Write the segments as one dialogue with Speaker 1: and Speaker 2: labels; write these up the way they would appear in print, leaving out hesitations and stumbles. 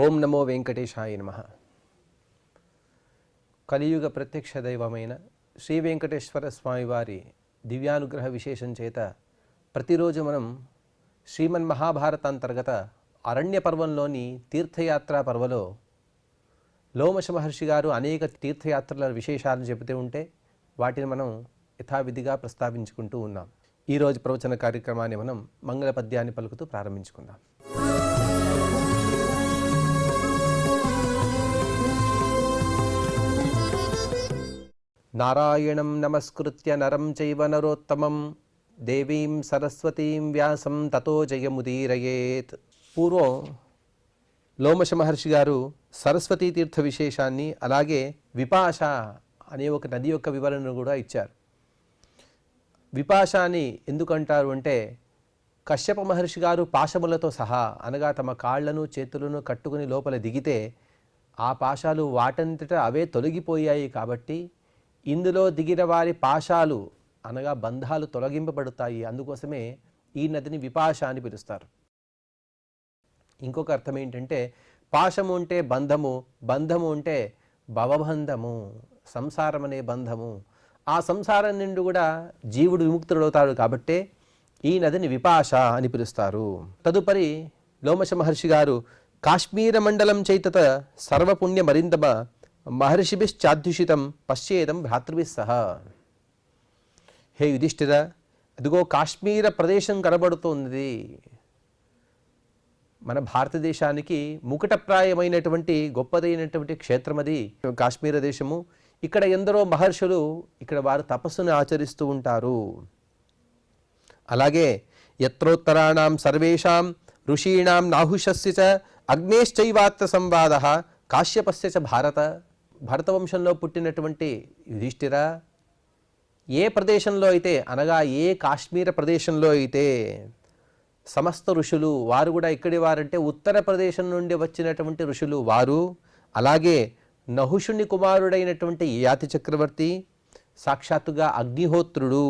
Speaker 1: ఓం నమో వెంకటేశాయ నమః. కలియుగ ప్రత్యక్ష దైవమైన శ్రీ వెంకటేశ్వర స్వామి వారి దివ్యానుగ్రహ విశేషం చేత ప్రతిరోజు మనం శ్రీమన్ మహాభారత అంతర్గత అరణ్య పర్వంలోని తీర్థయాత్రా పర్వలో లోమశ మహర్షి గారు అనేక తీర్థయాత్రల విశేషాలను చెబుతూ ఉంటే వాటిని మనం యథావిధిగా ప్రస్తావించుకుంటూ ఉన్నాం. ఈరోజు ప్రవచన కార్యక్రమాన్ని మనం మంగళ పద్యాన్ని పలుకుతూ ప్రారంభించుకుందాం. నారాయణం నమస్కృత్య నరం చైవ నరోత్తమం దేవీం సరస్వతీం వ్యాసం తతో జయముదీరయేత్. పూర్వం లోమశ మహర్షి గారు సరస్వతీ తీర్థ విశేషాన్ని అలాగే విపాష అనే ఒక నది యొక్క వివరణను కూడా ఇచ్చారు. విపాష అని ఎందుకంటారు అంటే కశ్యప మహర్షి గారు పాశములతో సహా అనగా తమ కాళ్లను చేతులను కట్టుకుని లోపల దిగితే ఆ పాశాలు వాటంతటా అవే తొలగిపోయాయి కాబట్టి ఇందులో దిగిన వారి పాశాలు అనగా బంధాలు తొలగింపబడతాయి. అందుకోసమే ఈ నదిని విపాష అని పిలుస్తారు. ఇంకొక అర్థం ఏంటంటే పాశము అంటే బంధము, బంధము అంటే భవబంధము, సంసారం అనే బంధము. ఆ సంసారం నుండి కూడా జీవుడు విముక్తుడవుతాడు కాబట్టే ఈ నదిని విపాష అని పిలుస్తారు. తదుపరి లోమశ మహర్షి గారు కాశ్మీర మండలం చైతత సర్వపుణ్య మరిందమ మహర్షిభిశ్చాధ్యుషితం పశ్చేదం భ్రాతృభిః సహ. హే యుధిష్ఠిర, అదిగో కాశ్మీర ప్రదేశం కనబడుతోంది. మన భారతదేశానికి ముకుటప్రాయమైనటువంటి గొప్పదైనటువంటి క్షేత్రం అది కాశ్మీర దేశము. ఇక్కడ ఎందరో మహర్షులు ఇక్కడ వారు తపస్సును ఆచరిస్తూ ఉంటారు. అలాగే యత్రోత్తరాణం సర్వేషాం ఋషీణాం నాహుషస్య చ అగ్నేశ్చైవాత్ర సంవాదః కాశ్యపస్య చ భారత. భరతవంశంలో పుట్టినటువంటి యుధిష్ఠిర, ఏ ప్రదేశంలో అయితే అనగా ఏ కాశ్మీర ప్రదేశంలో అయితే సమస్త ఋషులు వారు కూడా ఇక్కడి వారంటే ఉత్తర ప్రదేశం నుండి వచ్చినటువంటి ఋషులు వారు, అలాగే నహుషుని కుమారుడైనటువంటి యాతి చక్రవర్తి, సాక్షాత్తుగా అగ్నిహోత్రుడు,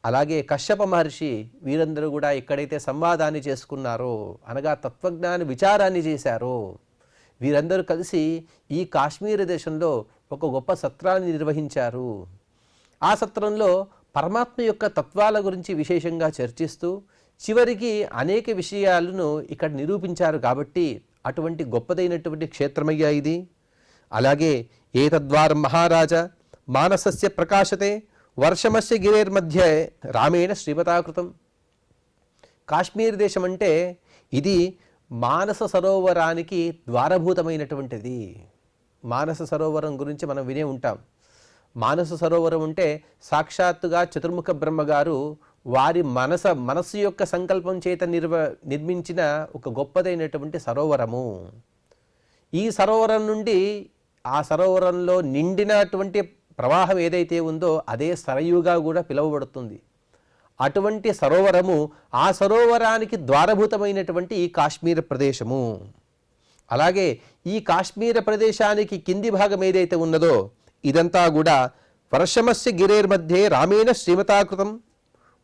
Speaker 1: అలాగే కశ్యప మహర్షి, వీరందరూ కూడా ఎక్కడైతే సంవాదాన్ని చేసుకున్నారో అనగా తత్వజ్ఞాన విచారాన్ని చేశారో వీరందరూ కలిసి ఈ కాశ్మీర దేశంలో ఒక గొప్ప సత్రాన్ని నిర్వహించారు. ఆ సత్రంలో పరమాత్మ యొక్క తత్వాల గురించి విశేషంగా చర్చిస్తూ చివరికి అనేక విషయాలను ఇక్కడ నిరూపించారు. కాబట్టి అటువంటి గొప్పదైనటువంటి క్షేత్రమయ్యా ఇది. అలాగే ఏతద్వారం మహారాజ మానసస్య ప్రకాశతే వర్షమస్య గిరేర్మధ్య రామేణ శ్రీమతాకృతం. కాశ్మీర్ దేశం అంటే ఇది మానస సరోవరానికి ద్వారభూతమైనటువంటిది. మానస సరోవరం గురించి మనం వినే ఉంటాం. మానస సరోవరం అంటే సాక్షాత్తుగా చతుర్ముఖ బ్రహ్మగారు వారి మనస్సు యొక్క సంకల్పం చేత నిర్మించిన ఒక గొప్పదైనటువంటి సరోవరము. ఈ సరోవరం నుండి ఆ సరోవరంలో నిండినటువంటి ప్రవాహం ఏదైతే ఉందో అదే సరయుగా కూడా పిలువబడుతుంది. అటువంటి సరోవరము, ఆ సరోవరానికి ద్వారభూతమైనటువంటి ఈ కాశ్మీర ప్రదేశము. అలాగే ఈ కాశ్మీర ప్రదేశానికి కింది భాగం ఏదైతే ఉన్నదో ఇదంతా కూడా వర్షమస్య గిరేర్మధ్యే రామేణ శ్రీమతాకృతం.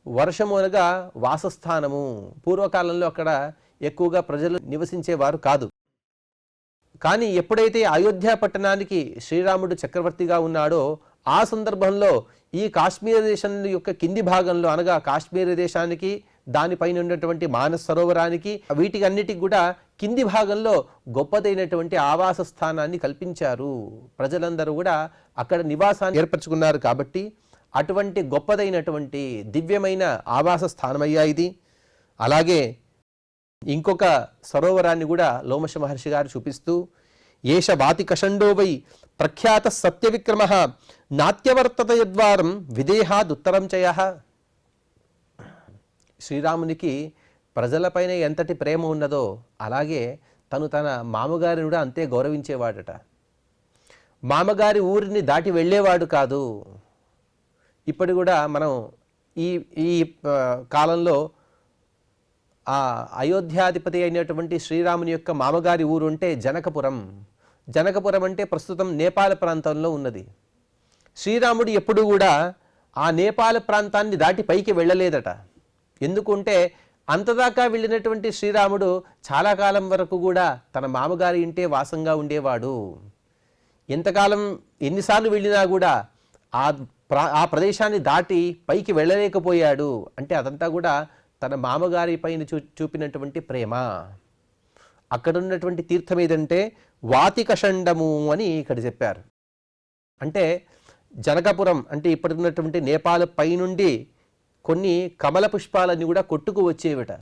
Speaker 1: వర్షము అనగా వాసస్థానము. పూర్వకాలంలో అక్కడ ఎక్కువగా ప్రజలు నివసించేవారు కాదు. కానీ ఎప్పుడైతే అయోధ్య పట్టణానికి శ్రీరాముడు చక్రవర్తిగా ఉన్నాడో ఆ సందర్భంలో ఈ కాశ్మీర దేశం యొక్క కింది భాగంలో అనగా కాశ్మీర దేశానికి దానిపైన ఉన్నటువంటి మానస సరోవరానికి వీటికి అన్నిటికి కూడా కింది భాగంలో గొప్పదైనటువంటి ఆవాస స్థానాన్ని కల్పించారు. ప్రజలందరూ కూడా అక్కడ నివాసాన్ని ఏర్పరచుకున్నారు. కాబట్టి అటువంటి గొప్పదైనటువంటి దివ్యమైన ఆవాస స్థానమయ్యా ఇది. అలాగే ఇంకొక సరోవరాన్ని కూడా లోమశ మహర్షి గారు చూపిస్తూ ఏష వాతి కషండో వై ప్రఖ్యాత సత్యవిక్రమ నాట్యవర్తత యద్వారం విదేహాదుత్తరం చయ. శ్రీరామునికి ప్రజలపైన ఎంతటి ప్రేమ ఉన్నదో అలాగే తన మామగారిని కూడా అంతే గౌరవించేవాడట. మామగారి ఊరిని దాటి వెళ్ళేవాడు కాదు. ఇప్పుడు కూడా మనం ఈ కాలంలో ఆ అయోధ్యాధిపతి అయినటువంటి శ్రీరాముని యొక్క మామగారి ఊరు ఉంటే జనకపురం. జనకపురం అంటే ప్రస్తుతం నేపాల్ ప్రాంతంలో ఉన్నది. శ్రీరాముడు ఎప్పుడు కూడా ఆ నేపాల్ ప్రాంతాన్ని దాటి పైకి వెళ్ళలేదట. ఎందుకంటే అంతదాకా వెళ్ళినటువంటి శ్రీరాముడు చాలా కాలం వరకు కూడా తన మామగారి ఇంటే వాసంగా ఉండేవాడు. ఎంతకాలం ఎన్నిసార్లు వెళ్ళినా కూడా ఆ ప్రదేశాన్ని దాటి పైకి వెళ్ళలేకపోయాడు. అంటే అదంతా కూడా తన మామగారి పైన చూపినటువంటి ప్రేమ. అక్కడ ఉన్నటువంటి తీర్థం ఏదంటే వాతికషండము అని ఇక్కడ చెప్పారు. అంటే జనకపురం అంటే ఇప్పుడున్నటువంటి నేపాల్ పైనుండి కొన్ని కమల పుష్పాలన్నీ కూడా కొట్టుకు వచ్చేవిట.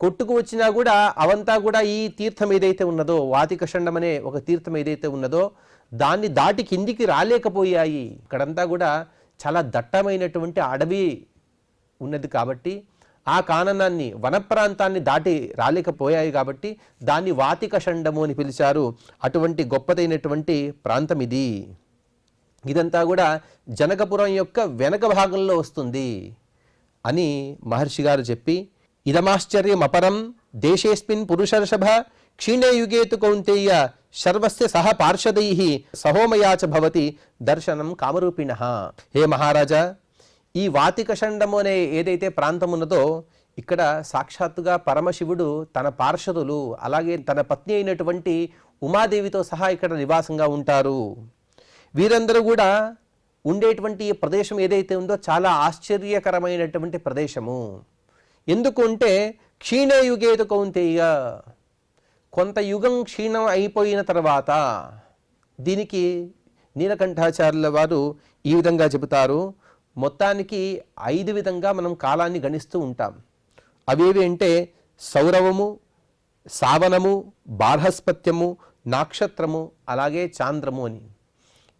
Speaker 1: కొట్టుకు వచ్చినా కూడా అవంతా కూడా ఈ తీర్థం ఏదైతే ఉన్నదో, వాతికషండం అనే ఒక తీర్థం ఏదైతే ఉన్నదో దాన్ని దాటి కిందికి రాలేకపోయాయి. ఇక్కడంతా కూడా చాలా దట్టమైనటువంటి అడవి ఉన్నది కాబట్టి ఆ కాననాన్ని వనప్రాంతాన్ని దాటి రాలేకపోయాయి కాబట్టి దాన్ని వాతికషండము అని పిలిచారు. అటువంటి గొప్పదైనటువంటి ప్రాంతం ఇది. ఇదంతా కూడా జనకపురం యొక్క వెనక భాగంలో వస్తుంది అని మహర్షి గారు చెప్పి, ఇదమాశ్చర్యం అపరం దేశేస్మిన్ పురుషర్షభ క్షీణే యుగేతు కౌంతేయ సర్వస్య సహ పార్షదై సహోమయాచ భవతి దర్శనం కామరూపిణః. హే మహారాజా, ఈ వాతికషండము అనే ఏదైతే ప్రాంతం ఉన్నదో ఇక్కడ సాక్షాత్తుగా పరమశివుడు తన పార్షదులు అలాగే తన పత్ని అయినటువంటి ఉమాదేవితో సహా ఇక్కడ నివాసంగా ఉంటారు. వీరందరూ కూడా ఉండేటువంటి ఈ ప్రదేశం ఏదైతే ఉందో చాలా ఆశ్చర్యకరమైనటువంటి ప్రదేశము. ఎందుకు అంటే క్షీణే యుగేతు కౌంతేయ, కొంత యుగం క్షీణం అయిపోయిన తర్వాత దీనికి నీలకంఠాచార్యుల వారు ఈ విధంగా చెబుతారు. మొత్తానికి 5 విధంగా మనం కాలాన్ని గణిస్తూ ఉంటాం. అవేవి అంటే సౌరవము, సావనము, బార్హస్పత్యము, నక్షత్రము, అలాగే చాంద్రము అని.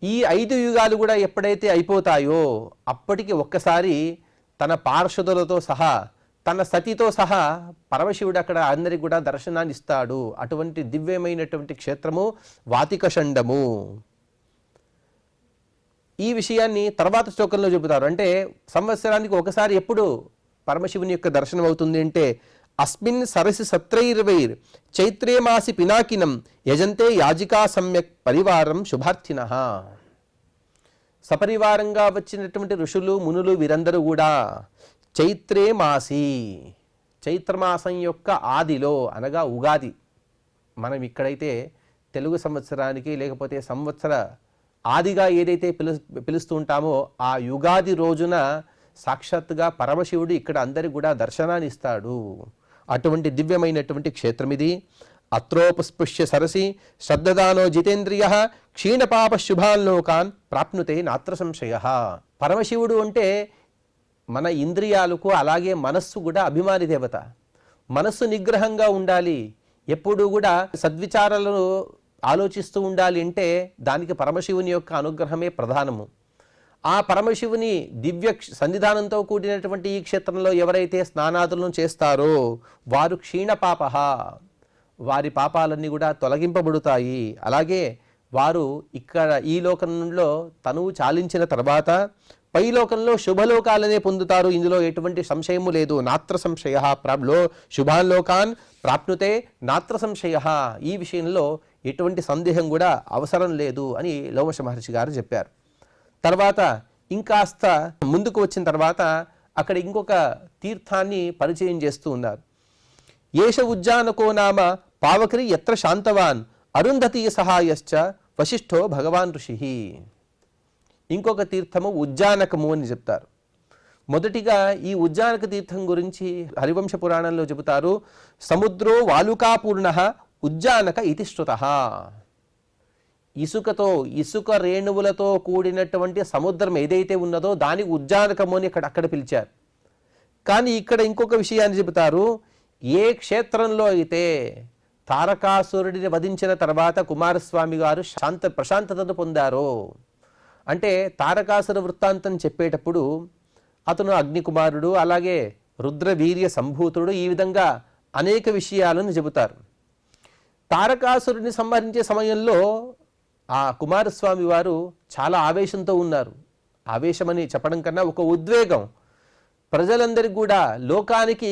Speaker 1: ఈ 5 యుగాలు కూడా ఎప్పుడైతే అయిపోతాయో అప్పటికి ఒక్కసారి తన పార్షదులతో సహా తన సతితో సహా పరమశివుడు అక్కడ అందరికి కూడా దర్శనాన్ని ఇస్తాడు. అటువంటి దివ్యమైనటువంటి క్షేత్రము వాతికషండము. ఈ విషయాన్ని తర్వాత శ్లోకంలో చెబుతారు. అంటే సంవత్సరానికి ఒకసారి ఎప్పుడు పరమశివుని యొక్క దర్శనం అవుతుంది అంటే అస్మిన్ సరసి సత్రైర్వైర్ చైత్రే మాసి పినాకినం యజంతే యాజికా సమ్యక్ పరివారం శుభార్థినః. సపరివారంగా వచ్చినటువంటి ఋషులు మునులు వీరందరూ కూడా చైత్రే మాసి, చైత్రమాసం యొక్క ఆదిలో అనగా ఉగాది, మనం ఇక్కడైతే తెలుగు సంవత్సరానికి లేకపోతే సంవత్సర ఆదిగా ఏదైతే పిలుస్తూ ఉంటామో ఆ యుగాది రోజున సాక్షాత్తుగా పరమశివుడు ఇక్కడ అందరికి కూడా దర్శనాన్ని ఇస్తాడు. అటువంటి దివ్యమైనటువంటి క్షేత్రం ఇది. అత్రోపస్పృశ్య సరసి శ్రద్ధదానో జితేంద్రియ క్షీణపాప శుభాల్లోకాన్ ప్రాప్నుతే నాత్ర సంశయ. పరమశివుడు అంటే మన ఇంద్రియాలకు అలాగే మనస్సు కూడా అభిమాని దేవత. మనస్సు నిగ్రహంగా ఉండాలి, ఎప్పుడూ కూడా సద్విచారాలను ఆలోచిస్తూ ఉండాలి అంటే దానికి పరమశివుని యొక్క అనుగ్రహమే ప్రధానము. ఆ పరమశివుని దివ్య సన్నిధానంతో కూడినటువంటి ఈ క్షేత్రంలో ఎవరైతే స్నానాదులను చేస్తారో వారు క్షీణపాప, వారి పాపాలన్నీ కూడా తొలగింపబడుతాయి. అలాగే వారు ఇక్కడ ఈ లోకంలో తనువు చాలించిన తర్వాత పై లోకంలో శుభలోకాలనే పొందుతారు. ఇందులో ఎటువంటి సంశయము లేదు. నాత్ర సంశయ శుభాన్లోకాన్ ప్రాప్నుతే నాత్ర సంశయ. ఈ విషయంలో ఎటువంటి సందేహం కూడా అవసరం లేదు అని లోమశ మహర్షి గారు చెప్పారు. తర్వాత ఇంకాస్త ముందుకు వచ్చిన తర్వాత అక్కడ ఇంకొక తీర్థాన్ని పరిచయం చేస్తూ ఉన్నారు. ఏష ఉజ్జానకో నామ పావకరి ఎత్ర శాంతవాన్ అరుంధతీ సహాయశ్చ వశిష్ఠో భగవాన్ ఋషి. ఇంకొక తీర్థము ఉజ్జానకము అని చెప్తారు. మొదటిగా ఈ ఉజ్జానక తీర్థం గురించి హరివంశ పురాణంలో చెబుతారు. సముద్రో వాలుకాపూర్ణ ఉజ్జానక ఇతి శ్రుతః. ఇసుక రేణువులతో కూడినటువంటి సముద్రం ఏదైతే ఉన్నదో దానికి ఉజ్జానకము అని అక్కడ పిలిచారు. కానీ ఇక్కడ ఇంకొక విషయాన్ని చెబుతారు. ఏ క్షేత్రంలో అయితే తారకాసురుడిని వధించిన తర్వాత కుమారస్వామి గారు ప్రశాంతతను పొందారో, అంటే తారకాసుర వృత్తాంతం చెప్పేటప్పుడు అతను అగ్నికుమారుడు అలాగే రుద్రవీర్య సంభూతుడు, ఈ విధంగా అనేక విషయాలను చెబుతారు. తారకాసురుడిని సంహరించే సమయంలో ఆ కుమారస్వామి వారు చాలా ఆవేశంతో ఉన్నారు. ఆవేశమని చెప్పడం కన్నా ఒక ఉద్వేగం. ప్రజలందరికీ కూడా లోకానికి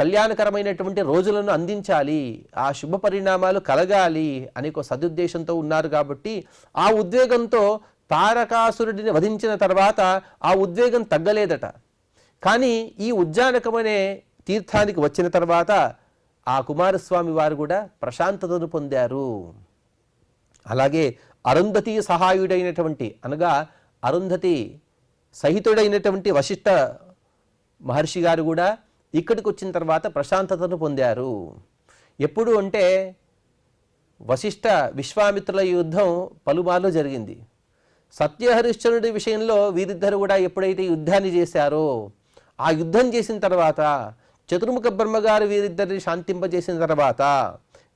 Speaker 1: కళ్యాణకరమైనటువంటి రోజులను అందించాలి, ఆ శుభ పరిణామాలు కలగాలి అనే ఒక సదుద్దేశంతో ఉన్నారు. కాబట్టి ఆ ఉద్వేగంతో తారకాసురుడిని వధించిన తర్వాత ఆ ఉద్వేగం తగ్గలేదట. కానీ ఈ ఉజ్జానకమనే తీర్థానికి వచ్చిన తర్వాత ఆ కుమారస్వామి వారు కూడా ప్రశాంతతను పొందారు. అలాగే అరుంధతి సహాయుడైనటువంటి అనగా అరుంధతి సహితుడైనటువంటి వశిష్ఠ మహర్షి గారు కూడా ఇక్కడికి వచ్చిన తర్వాత ప్రశాంతతను పొందారు. ఎప్పుడు అంటే వశిష్ఠ విశ్వామిత్రుల యుద్ధం పలుమార్లు జరిగింది. సత్యహరిశ్చంద్రుడి విషయంలో వీరిద్దరు కూడా ఎప్పుడైతే యుద్ధాన్ని చేశారో ఆ యుద్ధం చేసిన తర్వాత చతుర్ముఖ బ్రహ్మగారు వీరిద్దరిని శాంతింపజేసిన తర్వాత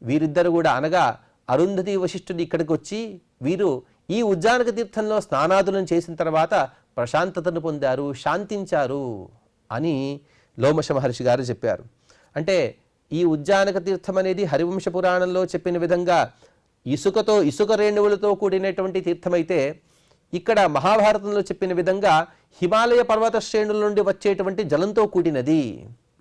Speaker 1: వీరిద్దరు కూడా అనగా అరుంధతి వశిష్ఠుడు ఇక్కడికి వచ్చి వీరు ఈ ఉజ్జానక తీర్థంలో స్నానాదులను చేసిన తర్వాత ప్రశాంతతను పొందారు, శాంతించారు అని లోమశ మహర్షి గారు చెప్పారు. అంటే ఈ ఉజ్జానక తీర్థం అనేది హరివంశ పురాణంలో చెప్పిన విధంగా ఇసుక రేణువులతో కూడినటువంటి తీర్థమైతే ఇక్కడ మహాభారతంలో చెప్పిన విధంగా హిమాలయ పర్వత శ్రేణుల నుండి వచ్చేటువంటి జలంతో కూడినది.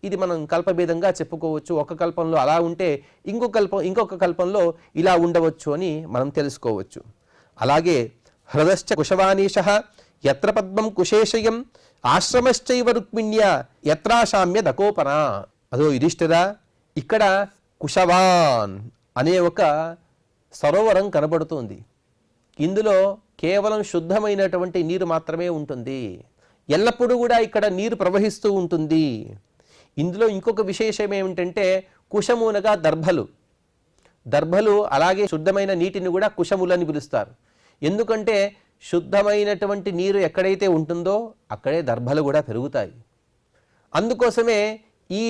Speaker 1: ఇది మనం కల్పభేదంగా చెప్పుకోవచ్చు. ఒక కల్పంలో అలా ఉంటే ఇంకొక కల్పంలో ఇలా ఉండవచ్చు అని మనం తెలుసుకోవచ్చు. అలాగే హృదశ్చ కుశవానీశ యత్ర పద్మం కుశేషయం ఆశ్రమశ్చైవ రుక్మిణ్య యత్రాశామ్య దకోపన. అదో యుధిష్ఠిరా, ఇక్కడ కుశవాన్ అనే ఒక సరోవరం కనబడుతుంది. ఇందులో కేవలం శుద్ధమైనటువంటి నీరు మాత్రమే ఉంటుంది. ఎల్లప్పుడూ కూడా ఇక్కడ నీరు ప్రవహిస్తూ ఉంటుంది. ఇందులో ఇంకొక విశేషం ఏమిటంటే కుశమునగా దర్భలు అలాగే శుద్ధమైన నీటిని కూడా కుశములని పిలుస్తారు. ఎందుకంటే శుద్ధమైనటువంటి నీరు ఎక్కడైతే ఉంటుందో అక్కడే దర్భలు కూడా పెరుగుతాయి. అందుకోసమే ఈ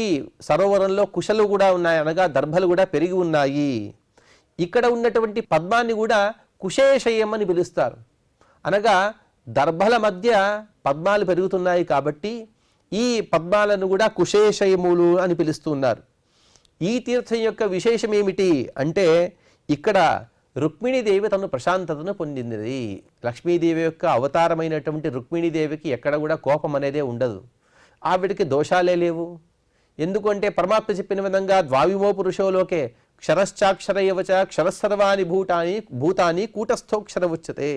Speaker 1: సరోవరంలో కుశలు కూడా ఉన్నాయి, అనగా దర్భలు కూడా పెరిగి ఉన్నాయి. ఇక్కడ ఉన్నటువంటి పద్మాన్ని కూడా కుశేషయం అని పిలుస్తారు. అనగా దర్భల మధ్య పద్మాలు పెరుగుతున్నాయి కాబట్టి ఈ పద్మాలను కూడా కుశేషయములు అని పిలుస్తున్నారు. ఈ తీర్థం యొక్క విశేషం ఏమిటి అంటే ఇక్కడ రుక్మిణీదేవి తను ప్రశాంతతను పొందింది. లక్ష్మీదేవి యొక్క అవతారమైనటువంటి రుక్మిణీదేవికి ఎక్కడ కూడా కోపం అనేదే ఉండదు. ఆవిడికి దోషాలే లేవు. ఎందుకంటే పరమాత్మ చెప్పిన విధంగా ద్వావిమో పురుషోలోకే క్షరశ్చాక్షరయవచ క్షరసర్వాణి భూతాని కూటస్థోక్షర ఉచ్యతే.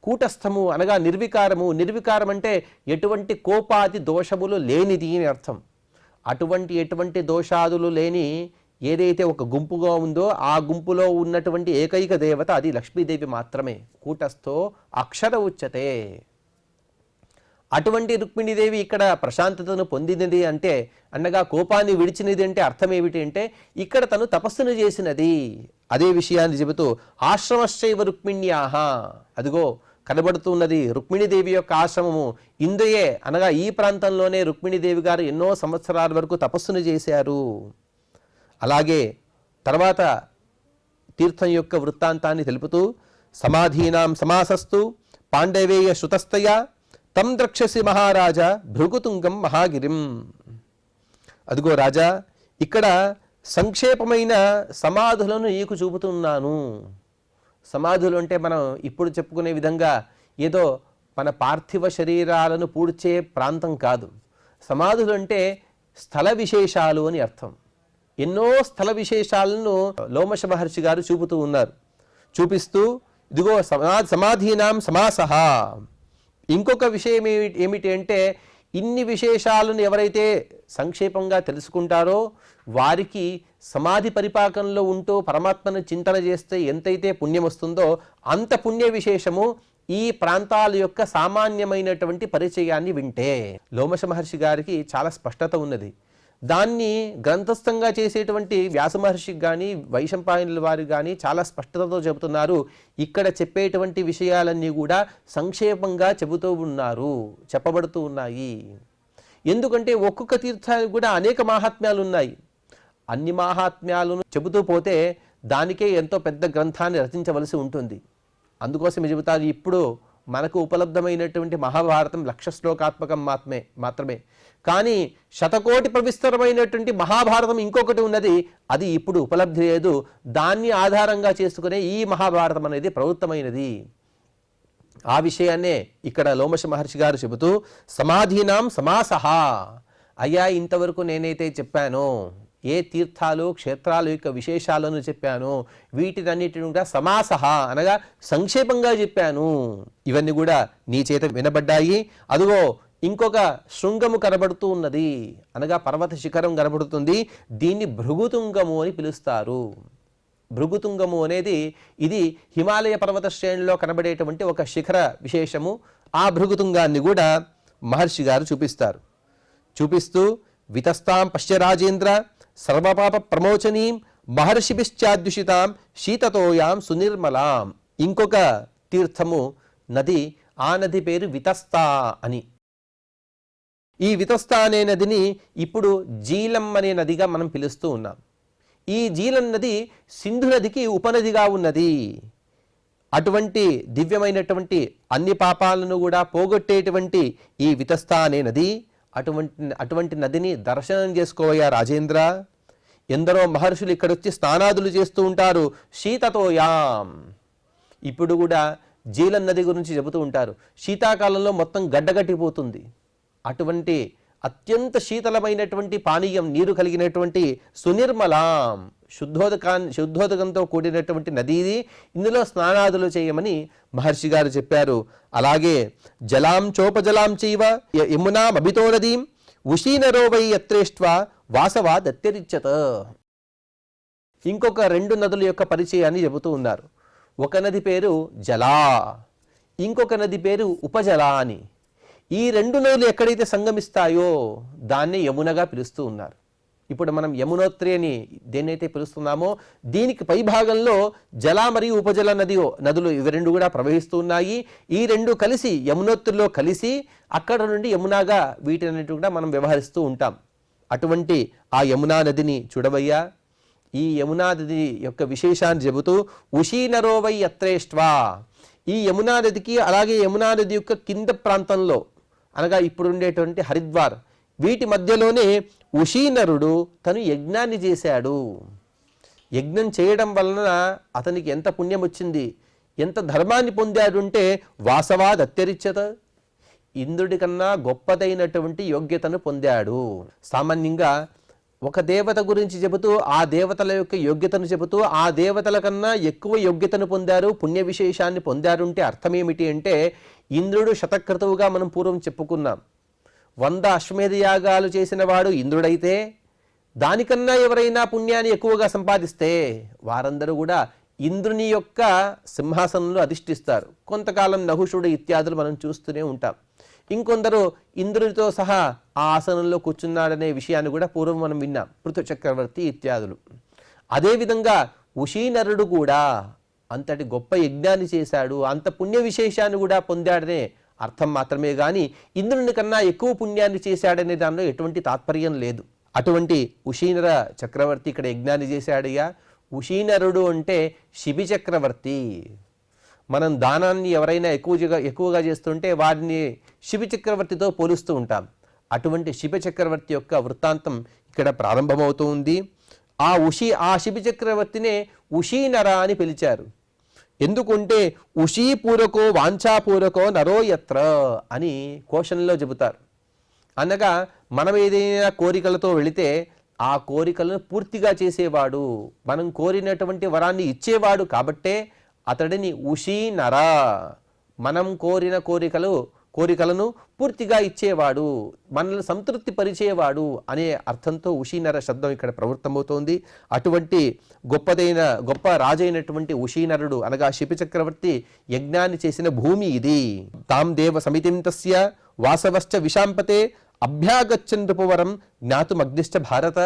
Speaker 1: కూటస్థము అనగా నిర్వికారము. నిర్వికారం అంటే ఎటువంటి కోపాది దోషములు లేనిది అని అర్థం. ఎటువంటి దోషాదులు లేని ఏదైతే ఒక గుంపుగా ఉందో ఆ గుంపులో ఉన్నటువంటి ఏకైక దేవత అది లక్ష్మీదేవి మాత్రమే. కూటస్థో అక్షర ఉచ్యతే. అటువంటి రుక్మిణీదేవి ఇక్కడ ప్రశాంతతను పొందినది అంటే అనగా కోపాన్ని విడిచినది అంటే అర్థం ఏమిటి అంటే ఇక్కడ తను తపస్సును చేసినది. అదే విషయాన్ని చెబుతూ ఆశ్రమశ్చైవ రుక్మిణ్యాహ, అదిగో కనబడుతున్నది రుక్మిణీదేవి యొక్క ఆశ్రమము. ఇందుయే అనగా ఈ ప్రాంతంలోనే రుక్మిణీదేవి గారు ఎన్నో సంవత్సరాల వరకు తపస్సును చేశారు. అలాగే తర్వాత తీర్థం యొక్క వృత్తాంతాన్ని తెలుపుతూ సమాధీనాం సమాసస్తు పాండవేయ శృతస్తయ తం ద్రక్షసి మహారాజా భృగుతుంగం మహాగిరిం. అదిగో రాజా, ఇక్కడ సంక్షేపమైన సమాధులను నీకు చూపుతున్నాను. సమాధులు అంటే మనం ఇప్పుడు చెప్పుకునే విధంగా ఏదో మన పార్థివ శరీరాలను పూడ్చే ప్రాంతం కాదు. సమాధులు అంటే స్థల విశేషాలు అని అర్థం. ఎన్నో స్థల విశేషాలను లోమశ మహర్షి గారు చూపుతూ ఉన్నారు. చూపిస్తూ ఇదిగో సమాధీనాం సమాసహ. ఇంకొక విషయం ఏమిటి అంటే ఇన్ని విశేషాలను ఎవరైతే సంక్షేపంగా తెలుసుకుంటారో వారికి సమాధి పరిపాకంలో ఉంటూ పరమాత్మను చింతన చేస్తే ఎంతైతే పుణ్యం వస్తుందో అంత పుణ్య విశేషము ఈ ప్రాంతాల యొక్క సామాన్యమైనటువంటి పరిచయాన్ని వింటే. లోమశ మహర్షి గారికి చాలా స్పష్టత ఉన్నది. దాన్ని గ్రంథస్థంగా చేసేటువంటి వ్యాస మహర్షికి కానీ వైశంపాయనుల వారికి కానీ చాలా స్పష్టతతో చెబుతున్నారు. ఇక్కడ చెప్పేటువంటి విషయాలన్నీ కూడా సంక్షేపంగా చెప్పబడుతూ ఉన్నాయి. ఎందుకంటే ఒక్కొక్క తీర్థానికి కూడా అనేక మహాత్మ్యాలు ఉన్నాయి. అన్ని మహాత్మ్యాలను చెబుతూ పోతే దానికే ఎంతో పెద్ద గ్రంథాన్ని రచించవలసి ఉంటుంది. అందుకోసం చెబుతారు, ఇప్పుడు మనకు ఉపలబ్ధమైనటువంటి మహాభారతం 1,00,000 శ్లోకాత్మకం మాత్రమే. కానీ శతకోటి ప్రవిస్తరమైనటువంటి మహాభారతం ఇంకొకటి ఉన్నది, అది ఇప్పుడు ఉపలబ్ధి లేదు. దాన్ని ఆధారంగా చేసుకునే ఈ మహాభారతం అనేది ప్రవృత్తమైనది. ఆ విషయాన్నే ఇక్కడ లోమశ మహర్షి గారు చెబుతూ సమాధీనాం సమాసహ. అయ్యా, ఇంతవరకు నేనైతే చెప్పానో ఏ తీర్థాలు క్షేత్రాల యొక్క విశేషాలను చెప్పాను వీటినన్నిటిని కూడా సమాసహ అనగా సంక్షేపంగా చెప్పాను. ఇవన్నీ కూడా నీ చేత వినబడ్డాయి. అదిగో ఇంకొక శృంగము కనబడుతూ ఉన్నది, అనగా పర్వత శిఖరం కనబడుతుంది. దీన్ని భృగుతుంగము అని పిలుస్తారు. భృగుతుంగము అనేది ఇది హిమాలయ పర్వత శ్రేణిలో కనబడేటువంటి ఒక శిఖర విశేషము. ఆ భృగుతుంగాన్ని కూడా మహర్షి గారు చూపిస్తారు. చూపిస్తూ వితస్తాం పశ్య రాజేంద్ర సర్వపాప ప్రమోచనీం మహర్షిభిశ్చాద్యుషితాం శీతతోయాం సునిర్మలాం. ఇంకొక తీర్థము నది, ఆ నది పేరు వితస్తా అని. ఈ వితస్తా అనే నదిని ఇప్పుడు జీలం అనే నదిగా మనం పిలుస్తూ ఉన్నాం. ఈ జీలం నది సింధు నదికి ఉపనదిగా ఉన్నది. అటువంటి దివ్యమైనటువంటి అన్ని పాపాలను కూడా పోగొట్టేటువంటి ఈ వితస్తా అనే నది, అటువంటి నదిని దర్శనం చేసుకోవయ్యా రాజేంద్ర. ఎందరో మహర్షులు ఇక్కడొచ్చి స్నానాదులు చేస్తూ ఉంటారు. శీతతోయాం, ఇప్పుడు కూడా జీలం నది గురించి చెబుతూ ఉంటారు. శీతాకాలంలో మొత్తం గడ్డగట్టిపోతుంది. అటువంటి అత్యంత శీతలమైనటువంటి పానీయం, నీరు కలిగినటువంటి సునిర్మలాం, శుద్ధోదకంతో కూడినటువంటి నది ఇది. ఇందులో స్నానాదులు చేయమని మహర్షి గారు చెప్పారు. అలాగే జలాం చోపజలాం చైవ యమునామభితో నదీం ఉషీనరో వై యత్రేష్ట్వా వాసవా దత్యరిచ్చత. ఇంకొక రెండు నదుల యొక్క పరిచయాన్ని చెబుతూ ఉన్నారు. ఒక నది పేరు జలా, ఇంకొక నది పేరు ఉపజల అని. ఈ రెండు నదులు ఎక్కడైతే సంగమిస్తాయో దాన్ని యమునగా పిలుస్తూ ఉన్నారు. ఇప్పుడు మనం యమునోత్రి అని దేన్నైతే పిలుస్తున్నామో దీనికి పై భాగంలో జల మరియు ఉపజల నదులు ఇవి రెండు కూడా ప్రవహిస్తూ ఉన్నాయి. ఈ రెండు కలిసి యమునోత్రిలో కలిసి అక్కడ నుండి యమునాగా వీటినన్నిటి కూడా మనం వ్యవహరిస్తూ ఉంటాం. అటువంటి ఆ యమునా నదిని చూడవయ్యా. ఈ యమునా నది యొక్క విశేషాన్ని చెబుతూ ఉషీనరో వై యత్రేష్ట్వా, ఈ యమునా నదికి అలాగే యమునా నది యొక్క కింద ప్రాంతంలో అనగా ఇప్పుడు ఉండేటువంటి హరిద్వార్ వీటి మధ్యలోనే ఉషీనరుడు తను యజ్ఞాన్ని చేశాడు. యజ్ఞం చేయడం వలన అతనికి ఎంత పుణ్యం వచ్చింది, ఎంత ధర్మాన్ని పొందాడు అంటే వాసవా దత్యరిచ్చత, ఇంద్రుడి కన్నా గొప్పదైనటువంటి యోగ్యతను పొందాడు. సామాన్యంగా ఒక దేవత గురించి చెబుతూ ఆ దేవతల యొక్క యోగ్యతను చెబుతూ ఆ దేవతల కన్నా ఎక్కువ యోగ్యతను పొందారు, పుణ్య విశేషాన్ని పొందారు అంటే అర్థం ఏమిటి అంటే, ఇంద్రుడు శతక్రతువుగా మనం పూర్వం చెప్పుకున్నాం. 100 అశ్వమేధ యాగాలు చేసిన వాడు ఇంద్రుడైతే దానికన్నా ఎవరైనా పుణ్యాన్ని ఎక్కువగా సంపాదిస్తే వారందరూ కూడా ఇంద్రుని యొక్క సింహాసనంలో అధిష్ఠిస్తారు. కొంతకాలం నహుషుడు ఇత్యాదులు మనం చూస్తూనే ఉంటాం. ఇంకొందరు ఇంద్రునితో సహా ఆ ఆసనంలో కూర్చున్నాడనే విషయాన్ని కూడా పూర్వం మనం విన్నాం, పృథు చక్రవర్తి ఇత్యాదులు. అదేవిధంగా ఉషీనరుడు కూడా అంతటి గొప్ప యజ్ఞాన్ని చేశాడు, అంత పుణ్య విశేషాన్ని కూడా పొందాడనే అర్థం మాత్రమే గాని ఇంద్రుని కన్నా ఎక్కువ పుణ్యాన్ని చేశాడనే దానిలో ఎటువంటి తాత్పర్యం లేదు. అటువంటి ఉషీనర చక్రవర్తి ఇక్కడ యజ్ఞాన్ని చేశాడయ్యా. ఉషీనరుడు అంటే శిబి చక్రవర్తి. మనం దానాన్ని ఎవరైనా ఎక్కువగా చేస్తుంటే వారిని శిబి చక్రవర్తితో పోలుస్తూ ఉంటాం. అటువంటి శిబి చక్రవర్తి యొక్క వృత్తాంతం ఇక్కడ ప్రారంభమవుతూ ఉంది. ఆ శిబి చక్రవర్తినే ఉషీనర అని పిలిచారు. ఎందుకంటే ఉషీపూరకో వాంఛాపూరకో నరో యత్ర అని కోశంలో చెబుతారు. అనగా మనం ఏదైనా కోరికలతో వెళితే ఆ కోరికలను పూర్తిగా చేసేవాడు, మనం కోరినటువంటి వరాన్ని ఇచ్చేవాడు కాబట్టే అతడిని ఉషీనర, మనం కోరిన కోరికలను పూర్తిగా ఇచ్చేవాడు, మనల్ని సంతృప్తి పరిచేవాడు అనే అర్థంతో ఉషీనర శబ్దం ఇక్కడ ప్రవృత్తమవుతోంది. అటువంటి గొప్ప రాజైనటువంటి ఉషీనరుడు అనగా శిబి చక్రవర్తి యజ్ఞాన్ని చేసిన భూమి ఇది. తాం దేవ సమితిం తస్య వాసవశ్చ విశాంపతే అభ్యాగచ్చన్ నృపవరం జ్ఞాతుమగ్నిశ్చ భారత.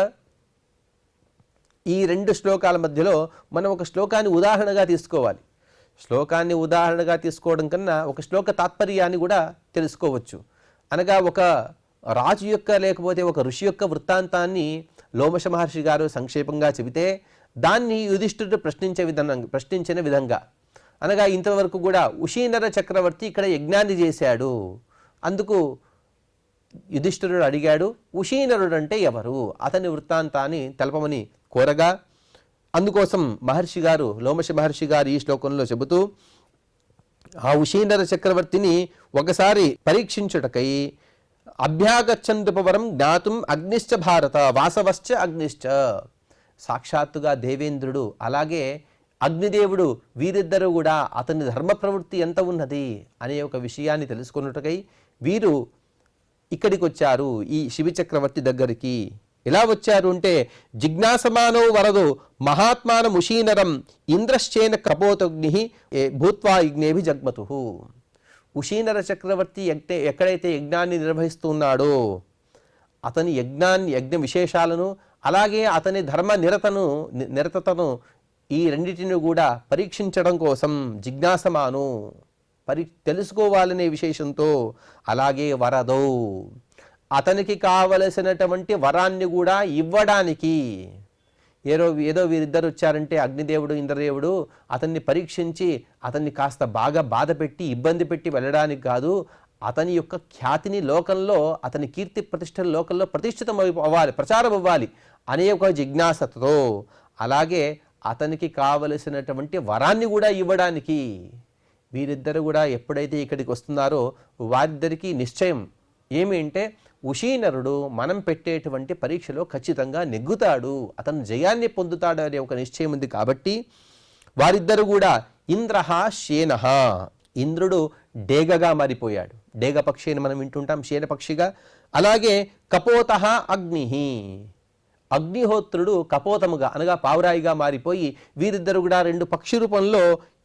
Speaker 1: ఈ రెండు శ్లోకాల మధ్యలో మనం ఒక శ్లోకాన్ని ఉదాహరణగా తీసుకోవాలి. శ్లోకాన్ని ఉదాహరణగా తీసుకోవడం కన్నా ఒక శ్లోక తాత్పర్యాన్ని కూడా తెలుసుకోవచ్చు. అనగా ఒక రాజు యొక్క లేకపోతే ఒక ఋషి యొక్క వృత్తాంతాన్ని లోమశ మహర్షి గారు సంక్షేపంగా చెబితే దాన్ని యుధిష్ఠిరుడు ప్రశ్నించిన విధంగా, అనగా ఇంతవరకు కూడా ఉషీనర చక్రవర్తి ఇక్కడ యజ్ఞాన్ని చేశాడు, అందుకు యుధిష్ఠిరుడు అడిగాడు ఉషీనరుడు అంటే ఎవరు, అతని వృత్తాంతాన్ని తెలపమని కోరగా అందుకోసం లోమశ మహర్షి గారు ఈ శ్లోకంలో చెబుతూ ఆ ఉషీనర చక్రవర్తిని ఒకసారి పరీక్షించుటకై అభ్యాగచ్చందుపవరం జ్ఞాతుం అగ్నిశ్చ భారత వాసవశ్చ అగ్నిశ్చ, సాక్షాత్తుగా దేవేంద్రుడు అలాగే అగ్నిదేవుడు వీరిద్దరూ కూడా అతని ధర్మ ప్రవృత్తి ఎంత ఉన్నది అనే ఒక విషయాన్ని తెలుసుకున్నట్టుకై వీరు ఇక్కడికి వచ్చారు ఈ శిబి చక్రవర్తి దగ్గరికి. ఎలా వచ్చారు అంటే జిజ్ఞాసమానో వరదో మహాత్మానముషీనరం ఇంద్రశ్చేన కపోతగ్ని భూత్వా యజ్ఞేభి జగ్మతు. ఉషీనర చక్రవర్తి ఎక్కడైతే యజ్ఞాన్ని నిర్వహిస్తున్నాడో అతని యజ్ఞ విశేషాలను అలాగే అతని ధర్మ నిరతతను ఈ రెండింటిని కూడా పరీక్షించడం కోసం జిజ్ఞాసమాను తెలుసుకోవాలనే విశేషంతో, అలాగే వరదో అతనికి కావలసినటువంటి వరాన్ని కూడా ఇవ్వడానికి ఏదో వీరిద్దరు వచ్చారంటే అగ్నిదేవుడు ఇంద్రదేవుడు అతన్ని పరీక్షించి అతన్ని కాస్త బాగా బాధ పెట్టి ఇబ్బంది పెట్టి వెళ్ళడానికి కాదు, అతని యొక్క ఖ్యాతిని లోకంలో అతని కీర్తి ప్రతిష్టలు లోకంలో ప్రతిష్ఠితం అవ్వాలి, ప్రచారం అవ్వాలి అనే ఒక జిజ్ఞాసతో, అలాగే అతనికి కావలసినటువంటి వరాన్ని కూడా ఇవ్వడానికి వీరిద్దరు కూడా ఎప్పుడైతే ఇక్కడికి వస్తున్నారో వారిద్దరికీ నిశ్చయం ఏమి అంటే ఉషీనరుడు మనం పెట్టేటువంటి పరీక్షలో ఖచ్చితంగా నెగ్గుతాడు, అతను జయాన్ని పొందుతాడు అనే ఒక నిశ్చయం ఉంది. కాబట్టి వారిద్దరు కూడా ఇంద్రః శేనః, ఇంద్రుడు డేగగా మారిపోయాడు, డేగ పక్షి అని మనం వింటుంటాం శేన పక్షిగా. అలాగే కపోతః అగ్నిః, అగ్నిహోత్రుడు కపోతముగా అనగా పావురాయిగా మారిపోయి వీరిద్దరు కూడా రెండు పక్షి రూపంలో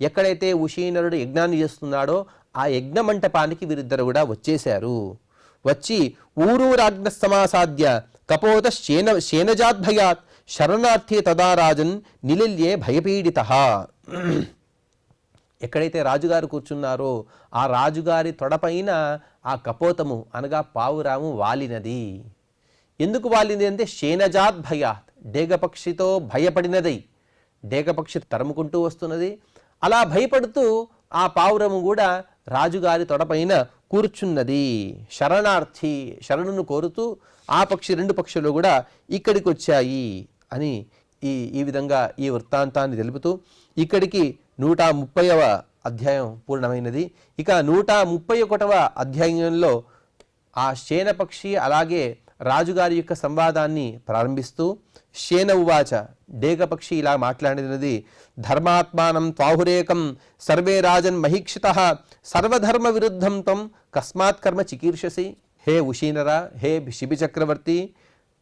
Speaker 1: ఎక్కడైతే ఉషీనరుడు యజ్ఞాన్ని చేస్తున్నాడో ఆ యజ్ఞ మంటపానికి వీరిద్దరు కూడా వచ్చేశారు. వచ్చి ఊరూరాజ్ఞ సమాసాద్య కపోత శేనజాద్భయాత్ శరణార్థి తదా రాజన్ నిలిల్యే భయపీడితః. ఎక్కడైతే రాజుగారు కూర్చున్నారో ఆ రాజుగారి తొడపైన ఆ కపోతము అనగా పావురాము వాలినది. ఎందుకు వాలింది అంటే శేనజాద్భయాత్, డేగపక్షితో భయపడినదై, డేగపక్షి తరుముకుంటూ వస్తున్నది. అలా భయపడుతూ ఆ పావురము కూడా రాజుగారి తొడపైన కూర్చున్నది. శరణార్థి, శరణును కోరుతూ ఆ రెండు పక్షులు కూడా ఇక్కడికి వచ్చాయి అని ఈ విధంగా ఈ వృత్తాంతాన్ని తెలుపుతూ ఇక్కడికి 130వ అధ్యాయం పూర్ణమైనది. ఇక 131వ అధ్యాయంలో ఆ శేనపక్షి అలాగే రాజుగారి యొక్క సంవాదాన్ని ప్రారంభిస్తూ శేన ఉవాచ, డేగపక్షి ఇలా మాట్లాడినది, ధర్మాత్మానం త్వాహురేకం సర్వే రాజన్ మహీక్షితః సర్వధర్మ విరుద్ధం త్వం కస్మాత్ కర్మ చికీర్షసి. హే ఉషీనర, హే శిబి చక్రవర్తి,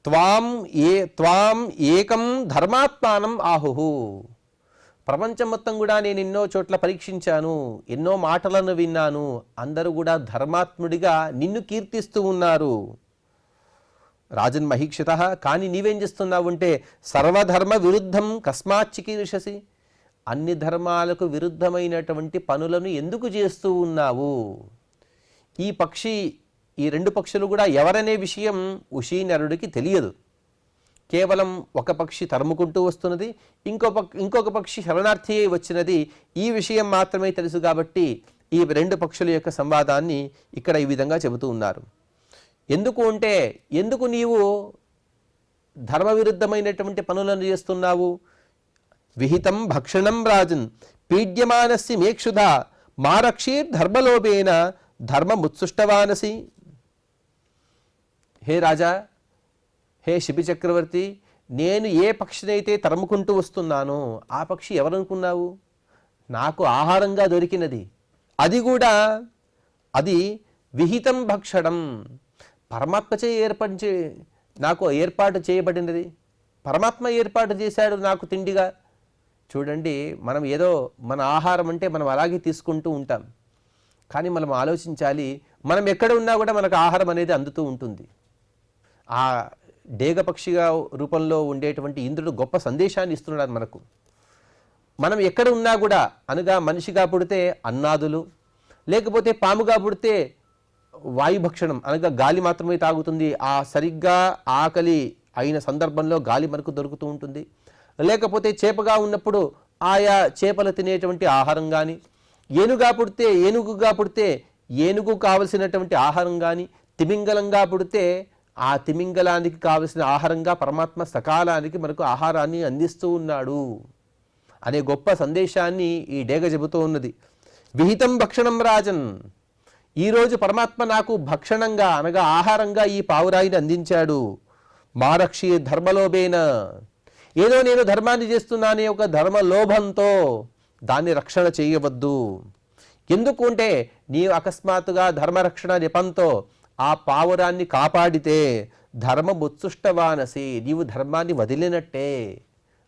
Speaker 1: త్వాం ఏకం ధర్మాత్మానం ఆహుహు. ప్రపంచం మొత్తం కూడా నేను ఎన్నో చోట్ల పరీక్షించాను, ఎన్నో మాటలను విన్నాను, అందరూ కూడా ధర్మాత్ముడిగా నిన్ను కీర్తిస్తూ ఉన్నారు. రాజన్ మహీక్షిత, కానీ నీవేం చేస్తున్నావు అంటే సర్వధర్మ విరుద్ధం కస్మాత్ చికీర్షసి, అన్ని ధర్మాలకు విరుద్ధమైనటువంటి పనులను ఎందుకు చేస్తూ ఉన్నావు. ఈ రెండు పక్షులు కూడా ఎవరనే విషయం ఉషీనరుడికి తెలియదు. కేవలం ఒక పక్షి తరుముకుంటూ వస్తున్నది, ఇంకొక పక్షి శరణార్థి అయి వచ్చినది, ఈ విషయం మాత్రమే తెలుసు. కాబట్టి ఈ రెండు పక్షుల యొక్క సంవాదాన్ని ఇక్కడ ఈ విధంగా చెబుతూ ఉన్నారు. ఎందుకు నీవు ధర్మ విరుద్ధమైనటువంటి పనులను చేస్తున్నావు. విహితం భక్షణం రాజన్ పీడ్యమానస్సి మేక్షుధ మారక్షీర్ ధర్మలోభేన ధర్మముత్సృష్టవానసి. హే రాజా, హే శిబి చక్రవర్తి, నేను ఏ పక్షినైతే తరుముకుంటూ వస్తున్నానో ఆ పక్షి ఎవరనుకున్నావు, నాకు ఆహారంగా దొరికినది. అది విహితం భక్షణం, పరమాత్మచే నాకు ఏర్పాటు చేయబడినది. పరమాత్మ ఏర్పాటు చేశాడు నాకు తిండిగా. చూడండి, మనం ఏదో మన ఆహారం అంటే మనం అలాగే తీసుకుంటూ ఉంటాం, కానీ మనం ఆలోచించాలి, మనం ఎక్కడ ఉన్నా కూడా మనకు ఆహారం అనేది అందుతూ ఉంటుంది. ఆ డేగపక్షిగా రూపంలో ఉండేటువంటి ఇంద్రుడు గొప్ప సందేశాన్ని ఇస్తున్నాడు మనకు. మనం ఎక్కడ ఉన్నా కూడా అనగా మనిషిగా పుడితే అన్నాదులు, లేకపోతే పాముగా పుడితే వాయుభక్షణం అనగా గాలి మాత్రమే తాగుతుంది. ఆ సరిగ్గా ఆకలి అయిన సందర్భంలో గాలి మనకు దొరుకుతూ ఉంటుంది. లేకపోతే చేపగా ఉన్నప్పుడు ఆయా చేపలు తినేటువంటి ఆహారం కానీ, ఏనుగుగా పుడితే ఏనుగు కావలసినటువంటి ఆహారం కానీ, తిమింగలంగా పుడితే ఆ తిమింగలానికి కావలసిన ఆహారంగా పరమాత్మ సకాలానికి మనకు ఆహారాన్ని అందిస్తూ ఉన్నాడు అనే గొప్ప సందేశాన్ని ఈ డేగ చెబుతూ ఉన్నది. విహితం భక్షణం రాజన్, ఈరోజు పరమాత్మ నాకు భక్షణంగా అనగా ఆహారంగా ఈ పావురాయిని అందించాడు. మారక్షి ధర్మలోభేన, ఏదో నేను ధర్మాన్ని చేస్తున్నానే ఒక ధర్మలోభంతో దాన్ని రక్షణ చేయవద్దు. ఎందుకు అంటే నీవు అకస్మాత్తుగా ధర్మరక్షణ నెపంతో ఆ పావురాన్ని కాపాడితే ధర్మముత్సృష్టవానసి, నీవు ధర్మాన్ని వదిలినట్టే.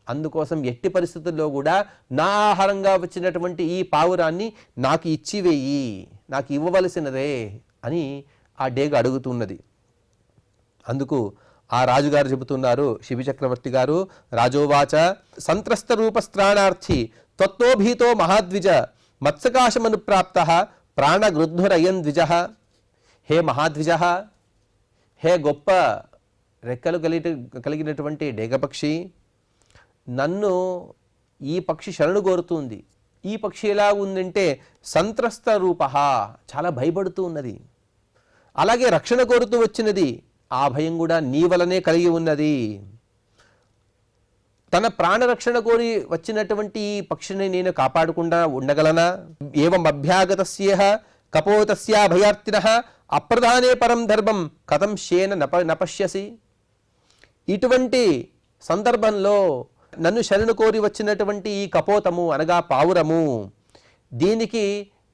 Speaker 1: అందుకోసం ఎట్టి పరిస్థితుల్లో కూడా నా ఆహారంగా వచ్చినటువంటి ఈ పావురాన్ని నాకు ఇచ్చివేయి, నాకు ఇవ్వవలసినదే అని ఆ డేగ అడుగుతున్నది. అందుకు ఆ రాజుగారు చెబుతున్నారు, శిబి చక్రవర్తి గారు, రాజోవాచ సంత్రస్త రూపస్త్రాణార్థి త్వత్తోభీతో మహాద్విజ మత్సకాశమనుప్రాప్త ప్రాణగృద్ధురయన్ ద్విజ. హే మహాద్విజ, హే గొప్ప రెక్కలు కలిగినటువంటి డేగపక్షి, నన్ను ఈ పక్షి శరణు కోరుతుంది. ఈ పక్షి ఎలా ఉందంటే సంత్రస్త రూప, చాలా భయపడుతూ ఉన్నది. అలాగే రక్షణ కోరుతూ వచ్చినది, ఆ భయం కూడా నీ వలనే కలిగి ఉన్నది. తన ప్రాణరక్షణ కోరి వచ్చినటువంటి ఈ పక్షిని నేను కాపాడకుండా ఉండగలనా? ఏవం అభ్యాగతస్యేహ కపోతస్యా భయార్తినః అప్రధానే పరం ధర్మం కథం శేన నపశ్యసి. ఇటువంటి సందర్భంలో నన్ను శరణు కోరి వచ్చినటువంటి ఈ కపోతము అనగా పావురము, దీనికి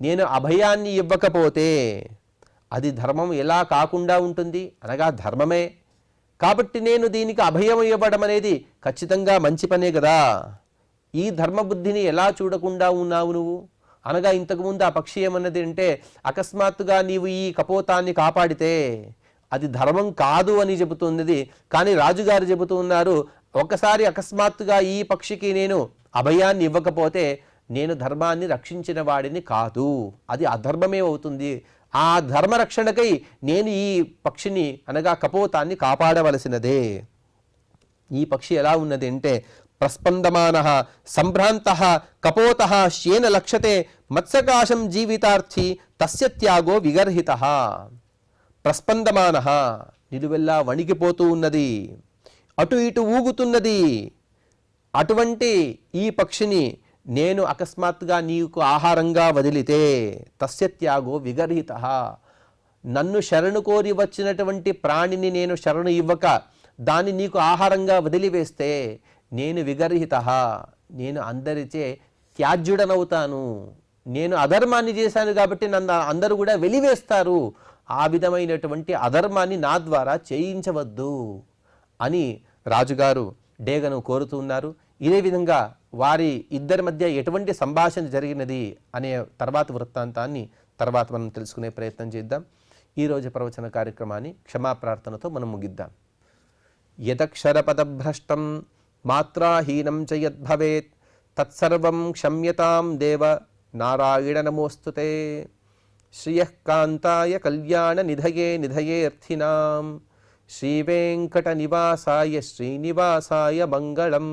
Speaker 1: నేను అభయాన్ని ఇవ్వకపోతే అది ధర్మం ఎలా కాకుండా ఉంటుంది? అనగా ధర్మమే కాబట్టి నేను దీనికి అభయం ఇవ్వడం అనేది ఖచ్చితంగా మంచి పనే కదా. ఈ ధర్మబుద్ధిని ఎలా చూడకుండా ఉన్నావు నువ్వు? అనగా ఇంతకుముందు ఆ పక్షి ఏమన్నది అంటే, అకస్మాత్తుగా నీవు ఈ కపోతాన్ని కాపాడితే అది ధర్మం కాదు అని చెబుతున్నది. కానీ రాజుగారు చెబుతూ ఉన్నారు, ఒకసారి అకస్మాత్తుగా ఈ పక్షికి నేను అభయాన్ని ఇవ్వకపోతే నేను ధర్మాన్ని రక్షించిన వాడిని కాదు, అది అధర్మమే అవుతుంది. ఆ ధర్మరక్షణకై నేను ఈ పక్షిని అనగా కపోతాన్ని కాపాడవలసినదే. ఈ పక్షి ఎలా ఉన్నది అంటే, ప్రస్పందమానః సంభ్రాంతః కపోతః శేన లక్ష్యతే మత్స్యకాశం జీవితార్థి తస్య త్యాగో విగర్హితః. ప్రస్పందమానః, నిలువెల్లా వణికిపోతూ ఉన్నది, అటు ఇటు ఊగుతున్నది. అటువంటి ఈ పక్షిని నేను అకస్మాత్తుగా నీకు ఆహారంగా వదిలితే తస్య త్యాగో విగర్హితః, నన్ను శరణు కోరి వచ్చినటువంటి ప్రాణిని నేను శరణు ఇవ్వక దాన్ని నీకు ఆహారంగా వదిలివేస్తే నేను విగర్హితః, నేను అందరిచే త్యాజ్యుడనవుతాను. నేను అధర్మాన్ని చేశాను కాబట్టి నన్ను అందరూ కూడా వెలివేస్తారు. ఆ విధమైనటువంటి అధర్మాన్ని నా ద్వారా చేయించవద్దు అని రాజుగారు డేగను కోరుతున్నారు. ఇదే విధంగా వారి ఇద్దరి మధ్య ఎటువంటి సంభాషణ జరిగినది అనే తర్వాత వృత్తాంతాన్ని తర్వాత మనం తెలుసుకునే ప్రయత్నం చేద్దాం. ఈరోజు ప్రవచన కార్యక్రమాన్ని క్షమాప్రార్థనతో మనం ముగిద్దాం. యదక్షరపదభ్రష్టం మాత్రాహీనం చ యద్భవేత్ తత్సర్వం క్షమ్యతాం దేవ నారాయణ నమోస్తుతే. శ్రియః కాంతాయ కళ్యాణ నిధయే నిధయేర్థినాం శ్రీవేంకట నివాసాయ శ్రీనివాసాయ మంగళం.